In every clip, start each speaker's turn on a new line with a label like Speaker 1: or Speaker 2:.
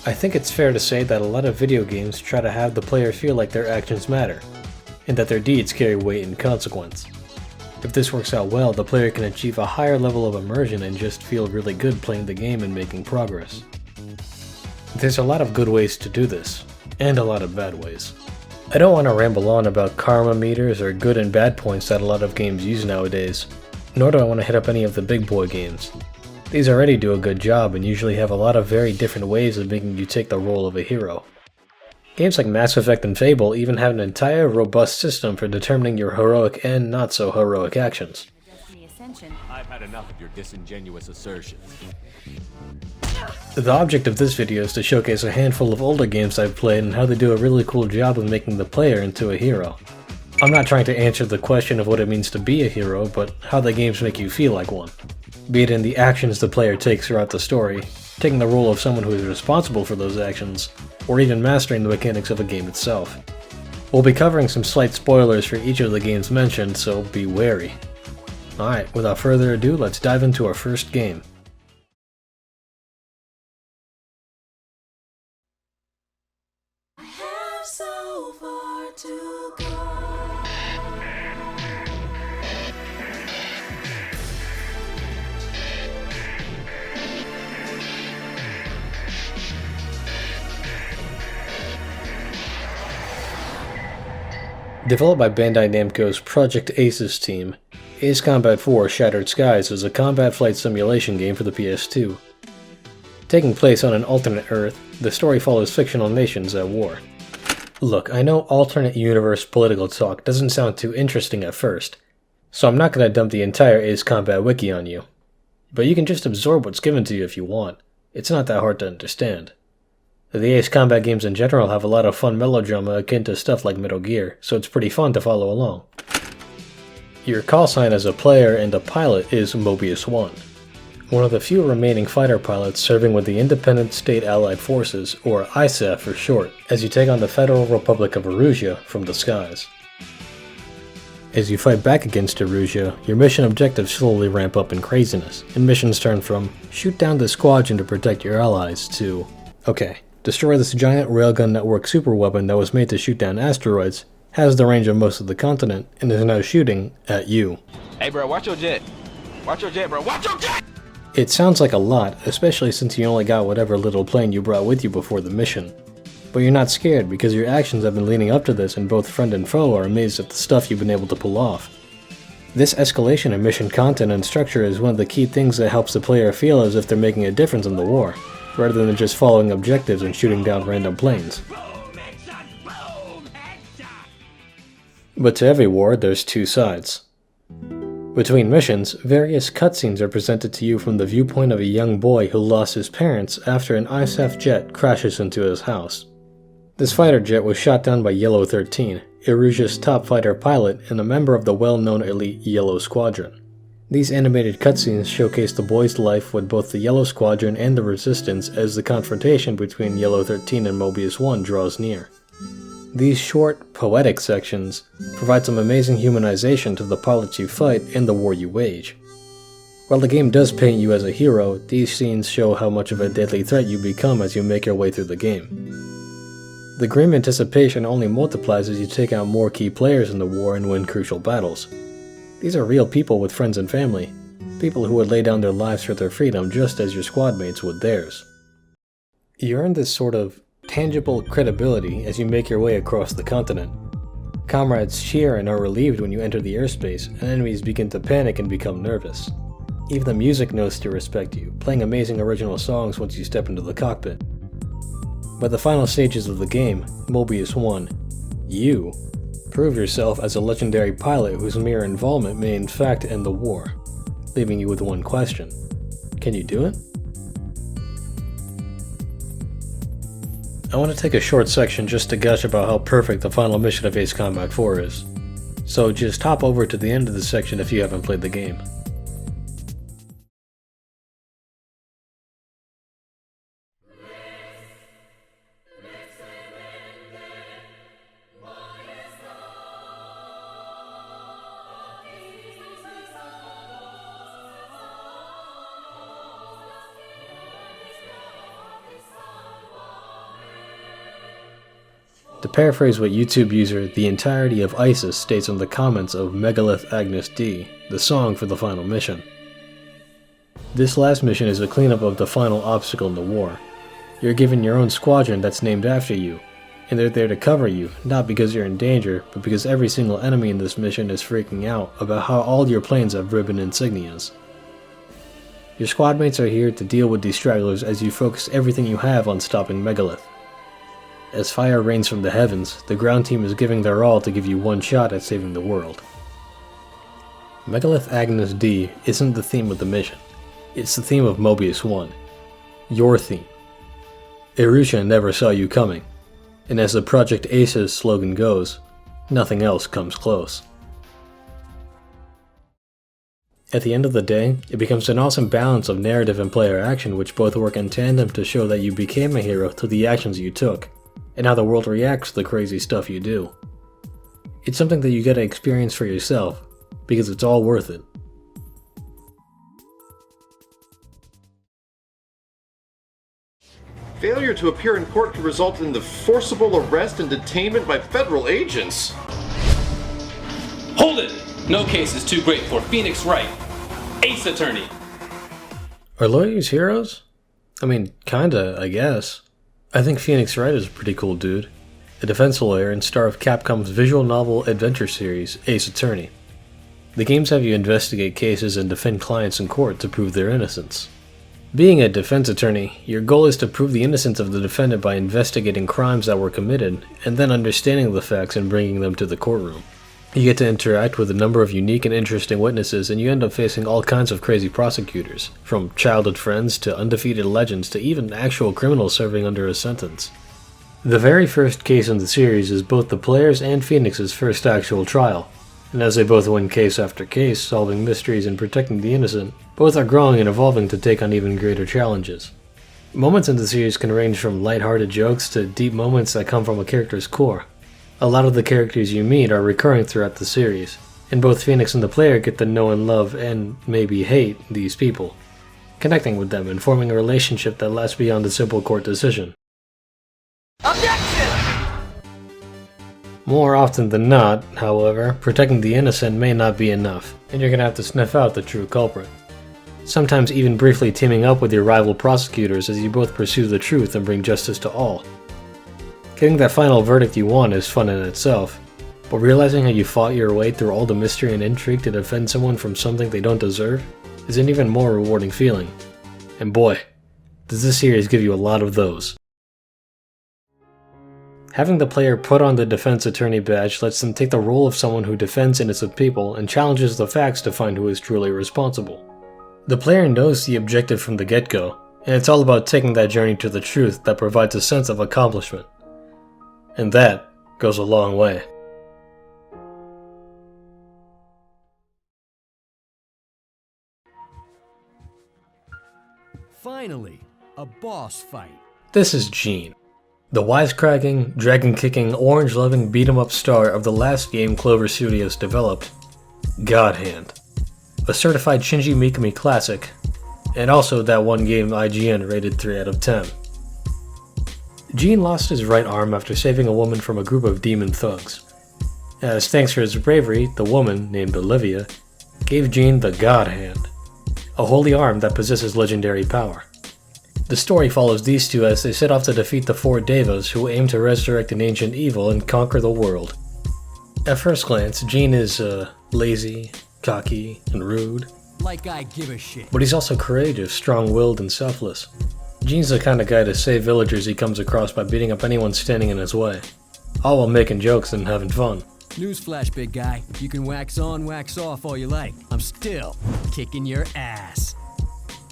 Speaker 1: I think it's fair to say that a lot of video games try to have the player feel like their actions matter, and that their deeds carry weight and consequence. If this works out well, the player can achieve a higher level of immersion and just feel really good playing the game and making progress. There's a lot of good ways to do this, and a lot of bad ways. I don't want to ramble on about karma meters or good and bad points that a lot of games use nowadays, nor do I want to hit up any of the big boy games. These already do a good job and usually have a lot of very different ways of making you take the role of a hero. Games like Mass Effect and Fable even have an entire robust system for determining your heroic and not so heroic actions.
Speaker 2: I've had enough of your disingenuous assertions.
Speaker 1: The object of this video is to showcase a handful of older games I've played and how they do a really cool job of making the player into a hero. I'm not trying to answer the question of what it means to be a hero, but how the games make you feel like one. Be it in the actions the player takes throughout the story, taking the role of someone who is responsible for those actions, or even mastering the mechanics of a game itself. We'll be covering some slight spoilers for each of the games mentioned, so be wary. Alright, without further ado, let's dive into our first game.
Speaker 3: So far to go.
Speaker 1: Developed by Bandai Namco's Project Aces team, Ace Combat 4 Shattered Skies is a combat flight simulation game for the PS2. Taking place on an alternate Earth, the story follows fictional nations at war. Look, I know alternate universe political talk doesn't sound too interesting at first, so I'm not going to dump the entire Ace Combat wiki on you. But you can just absorb what's given to you if you want. It's not that hard to understand. The Ace Combat games in general have a lot of fun melodrama akin to stuff like Metal Gear, so it's pretty fun to follow along. Your call sign as a player and a pilot is Mobius 1. One of the few remaining fighter pilots serving with the Independent State Allied Forces, or ISAF for short, as you take on the Federal Republic of Erusia from the skies. As you fight back against Erusia, your mission objectives slowly ramp up in craziness, and missions turn from shoot down the squadron to protect your allies to, okay, destroy this giant railgun network superweapon that was made to shoot down asteroids, has the range of most of the continent, and is now shooting at you.
Speaker 2: Hey bro, watch your jet. Watch your jet, bro. Watch your jet!
Speaker 1: It sounds like a lot, especially since you only got whatever little plane you brought with you before the mission. But you're not scared because your actions have been leading up to this and both friend and foe are amazed at the stuff you've been able to pull off. This escalation in mission content and structure is one of the key things that helps the player feel as if they're making a difference in the war, rather than just following objectives and shooting down random planes. But to every war, there's two sides. Between missions, various cutscenes are presented to you from the viewpoint of a young boy who lost his parents after an ISAF jet crashes into his house. This fighter jet was shot down by Yellow 13, Erusia's top fighter pilot and a member of the well-known elite Yellow Squadron. These animated cutscenes showcase the boy's life with both the Yellow Squadron and the Resistance as the confrontation between Yellow 13 and Mobius 1 draws near. These short, poetic sections provide some amazing humanization to the pilots you fight and the war you wage. While the game does paint you as a hero, these scenes show how much of a deadly threat you become as you make your way through the game. The grim anticipation only multiplies as you take out more key players in the war and win crucial battles. These are real people with friends and family, people who would lay down their lives for their freedom just as your squad mates would theirs. You earn this sort of tangible credibility as you make your way across the continent. Comrades cheer and are relieved when you enter the airspace, and enemies begin to panic and become nervous. Even the music knows to respect you, playing amazing original songs once you step into the cockpit. By the final stages of the game, Mobius 1, you prove yourself as a legendary pilot whose mere involvement may in fact end the war, leaving you with one question. Can you do it? I want to take a short section just to gush about how perfect the final mission of Ace Combat 4 is. So just hop over to the end of the section if you haven't played the game. paraphrase what YouTube user The Entirety of ISIS states in the comments of Megalith Agnes D, the song for the final mission. This last mission is a cleanup of the final obstacle in the war. You're given your own squadron that's named after you, and they're there to cover you, not because you're in danger, but because every single enemy in this mission is freaking out about how all your planes have ribbon insignias. Your squadmates are here to deal with these stragglers as you focus everything you have on stopping Megalith. As fire rains from the heavens, the ground team is giving their all to give you one shot at saving the world. Megalith Agnes D isn't the theme of the mission. It's the theme of Mobius 1. Your theme. Erusha never saw you coming, and as the Project ACE's slogan goes, nothing else comes close. At the end of the day, it becomes an awesome balance of narrative and player action which both work in tandem to show that you became a hero through the actions you took, and how the world reacts to the crazy stuff you do. It's something that you get to experience for yourself, because it's all worth it.
Speaker 4: Failure to appear in court could result in the forcible arrest and detainment by federal agents.
Speaker 5: Hold it! No case is too great for Phoenix Wright, Ace Attorney.
Speaker 1: Are lawyers heroes? I mean, kinda, I guess. I think Phoenix Wright is a pretty cool dude. A defense lawyer and star of Capcom's visual novel adventure series, Ace Attorney. The games have you investigate cases and defend clients in court to prove their innocence. Being a defense attorney, your goal is to prove the innocence of the defendant by investigating crimes that were committed, and then understanding the facts and bringing them to the courtroom. You get to interact with a number of unique and interesting witnesses, and you end up facing all kinds of crazy prosecutors, from childhood friends to undefeated legends to even actual criminals serving under a sentence. The very first case in the series is both the player's and Phoenix's first actual trial, and as they both win case after case, solving mysteries and protecting the innocent, both are growing and evolving to take on even greater challenges. Moments in the series can range from lighthearted jokes to deep moments that come from a character's core. A lot of the characters you meet are recurring throughout the series, and both Phoenix and the player get to know and love, and maybe hate, these people, connecting with them and forming a relationship that lasts beyond a simple court decision.
Speaker 3: Objection!
Speaker 1: More often than not, however, protecting the innocent may not be enough, and you're gonna have to sniff out the true culprit. Sometimes even briefly teaming up with your rival prosecutors as you both pursue the truth and bring justice to all. Getting that final verdict you want is fun in itself, but realizing how you fought your way through all the mystery and intrigue to defend someone from something they don't deserve is an even more rewarding feeling. And boy, does this series give you a lot of those. Having the player put on the defense attorney badge lets them take the role of someone who defends innocent people and challenges the facts to find who is truly responsible. The player knows the objective from the get-go, and it's all about taking that journey to the truth that provides a sense of accomplishment. And that goes a long way.
Speaker 6: Finally, a boss fight.
Speaker 1: This is Gene, the wisecracking, dragon-kicking, orange-loving beat-em-up star of the last game Clover Studios developed, Godhand, a certified Shinji Mikami classic, and also that one game IGN rated 3 out of 10. Gene lost his right arm after saving a woman from a group of demon thugs. As thanks for his bravery, the woman, named Olivia, gave Gene the God Hand, a holy arm that possesses legendary power. The story follows these two as they set off to defeat the 4 Devas who aim to resurrect an ancient evil and conquer the world. At first glance, Gene is lazy, cocky, and rude.
Speaker 6: Like I give a shit.
Speaker 1: But he's also courageous, strong-willed, and selfless. Gene's the kind of guy to save villagers he comes across by beating up anyone standing in his way, all while making jokes and having fun.
Speaker 6: Newsflash, big guy. You can wax on, wax off all you like. I'm still kicking your ass.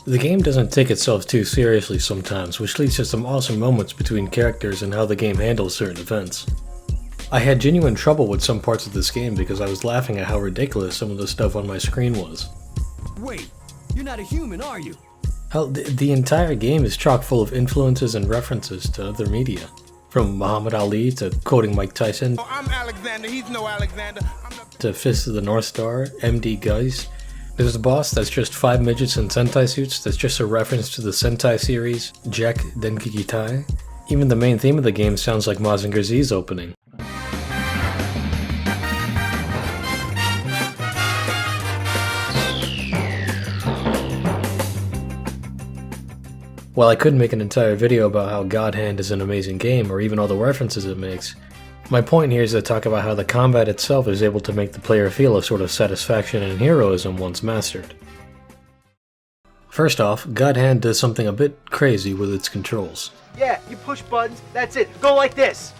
Speaker 1: The game doesn't take itself too seriously sometimes, which leads to some awesome moments between characters and how the game handles certain events. I had genuine trouble with some parts of this game because I was laughing at how ridiculous some of the stuff on my screen was.
Speaker 6: Wait, you're not a human, are you?
Speaker 1: Hell, the entire game is chock full of influences and references to other media. From Muhammad Ali to quoting Mike Tyson,
Speaker 7: I'm Alexander, he's no Alexander.
Speaker 1: to Fist of the North Star, MD Geist. There's a boss that's just 5 midgets in Sentai suits that's just a reference to the Sentai series, Jack Denkikitai. Even the main theme of the game sounds like Mazinger Z's opening. While I could make an entire video about how Godhand is an amazing game, or even all the references it makes, my point here is to talk about how the combat itself is able to make the player feel a sort of satisfaction and heroism once mastered. First off, Godhand does something a bit crazy with its controls.
Speaker 8: Yeah, you push buttons, that's it. Go like this.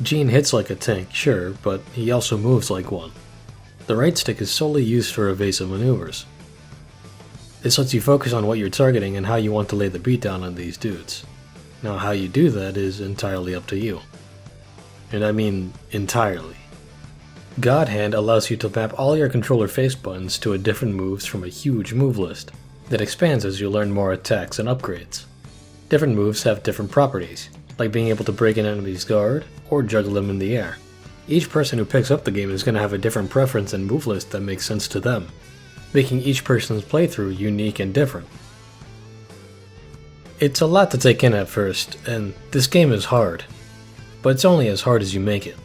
Speaker 1: Gene hits like a tank, sure, but he also moves like one. The right stick is solely used for evasive maneuvers. This lets you focus on what you're targeting and how you want to lay the beat down on these dudes. Now how you do that is entirely up to you. And I mean entirely. Godhand allows you to map all your controller face buttons to a different moves from a huge move list that expands as you learn more attacks and upgrades. Different moves have different properties, like being able to break an enemy's guard or juggle them in the air. Each person who picks up the game is going to have a different preference and move list that makes sense to them, making each person's playthrough unique and different. It's a lot to take in at first, and this game is hard, but it's only as hard as you make it.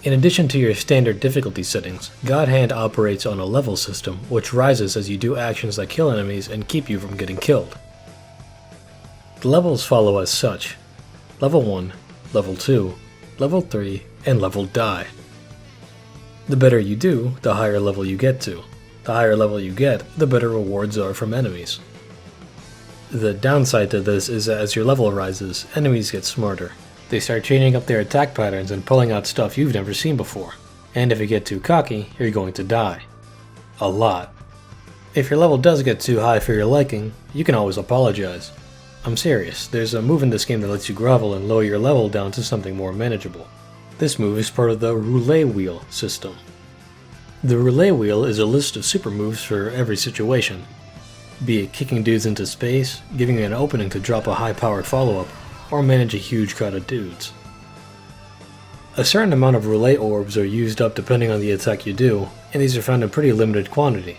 Speaker 1: In addition to your standard difficulty settings, Godhand operates on a level system which rises as you do actions that kill enemies and keep you from getting killed. The levels follow as such: Level 1, Level 2, Level 3, and Level Die. The better you do, the higher level you get to. The higher level you get, the better rewards are from enemies. The downside to this is that as your level rises, enemies get smarter. They start changing up their attack patterns and pulling out stuff you've never seen before. And if you get too cocky, you're going to die. A lot. If your level does get too high for your liking, you can always apologize. I'm serious, there's a move in this game that lets you grovel and lower your level down to something more manageable. This move is part of the roulette wheel system. The roulette wheel is a list of super moves for every situation, be it kicking dudes into space, giving you an opening to drop a high-powered follow-up, or manage a huge crowd of dudes. A certain amount of roulette orbs are used up depending on the attack you do, and these are found in pretty limited quantity.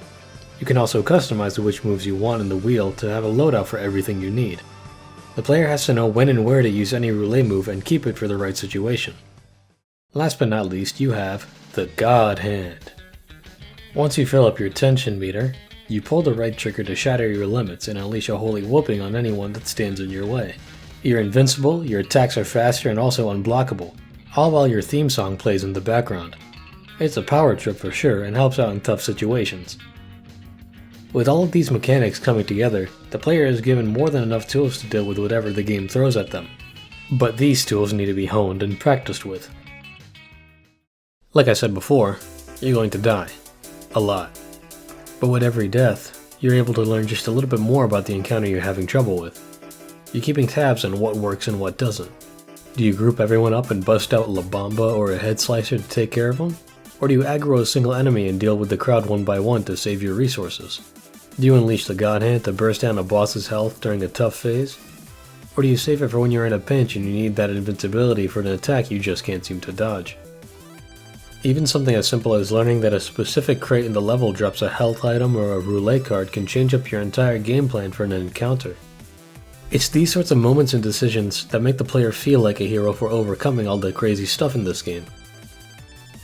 Speaker 1: You can also customize which moves you want in the wheel to have a loadout for everything you need. The player has to know when and where to use any roulette move and keep it for the right situation. Last but not least, you have the Godhand. Once you fill up your tension meter, you pull the right trigger to shatter your limits and unleash a holy whooping on anyone that stands in your way. You're invincible, your attacks are faster and also unblockable, all while your theme song plays in the background. It's a power trip for sure and helps out in tough situations. With all of these mechanics coming together, the player is given more than enough tools to deal with whatever the game throws at them. But these tools need to be honed and practiced with. Like I said before, you're going to die. A lot. But with every death, you're able to learn just a little bit more about the encounter you're having trouble with. You're keeping tabs on what works and what doesn't. Do you group everyone up and bust out La Bamba or a head slicer to take care of them? Or do you aggro a single enemy and deal with the crowd one by one to save your resources? Do you unleash the Godhand to burst down a boss's health during a tough phase? Or do you save it for when you're in a pinch and you need that invincibility for an attack you just can't seem to dodge? Even something as simple as learning that a specific crate in the level drops a health item or a roulette card can change up your entire game plan for an encounter. It's these sorts of moments and decisions that make the player feel like a hero for overcoming all the crazy stuff in this game.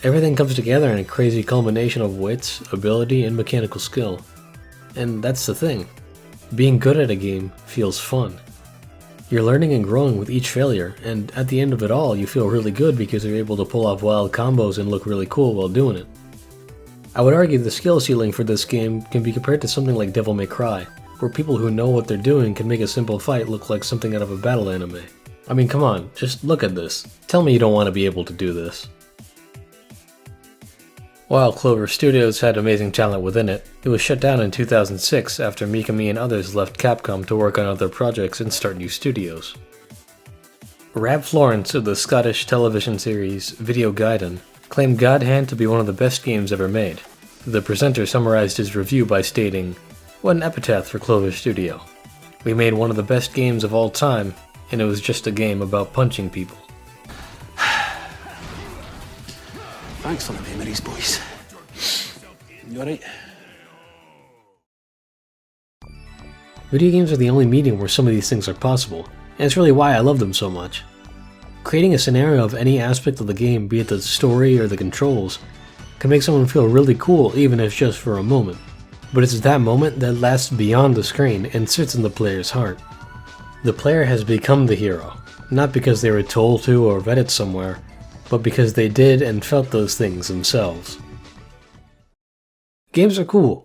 Speaker 1: Everything comes together in a crazy culmination of wits, ability, and mechanical skill. And that's the thing. Being good at a game feels fun. You're learning and growing with each failure, and at the end of it all, you feel really good because you're able to pull off wild combos and look really cool while doing it. I would argue the skill ceiling for this game can be compared to something like Devil May Cry, where people who know what they're doing can make a simple fight look like something out of a battle anime. I mean, come on, just look at this. Tell me you don't want to be able to do this. While Clover Studios had amazing talent within it, it was shut down in 2006 after Mikami and others left Capcom to work on other projects and start new studios. Rab Florence of the Scottish television series Video Gaiden claimed Godhand to be one of the best games ever made. The presenter summarized his review by stating, "What an epitaph for Clover Studio. We made one of the best games of all time, and it was just a game about punching people."
Speaker 9: Thanks for the memories, boys. You alright?
Speaker 1: Video games are the only medium where some of these things are possible, and it's really why I love them so much. Creating a scenario of any aspect of the game, be it the story or the controls, can make someone feel really cool even if just for a moment. But it's that moment that lasts beyond the screen and sits in the player's heart. The player has become the hero, not because they were told to or read it somewhere, but because they did and felt those things themselves. Games are cool,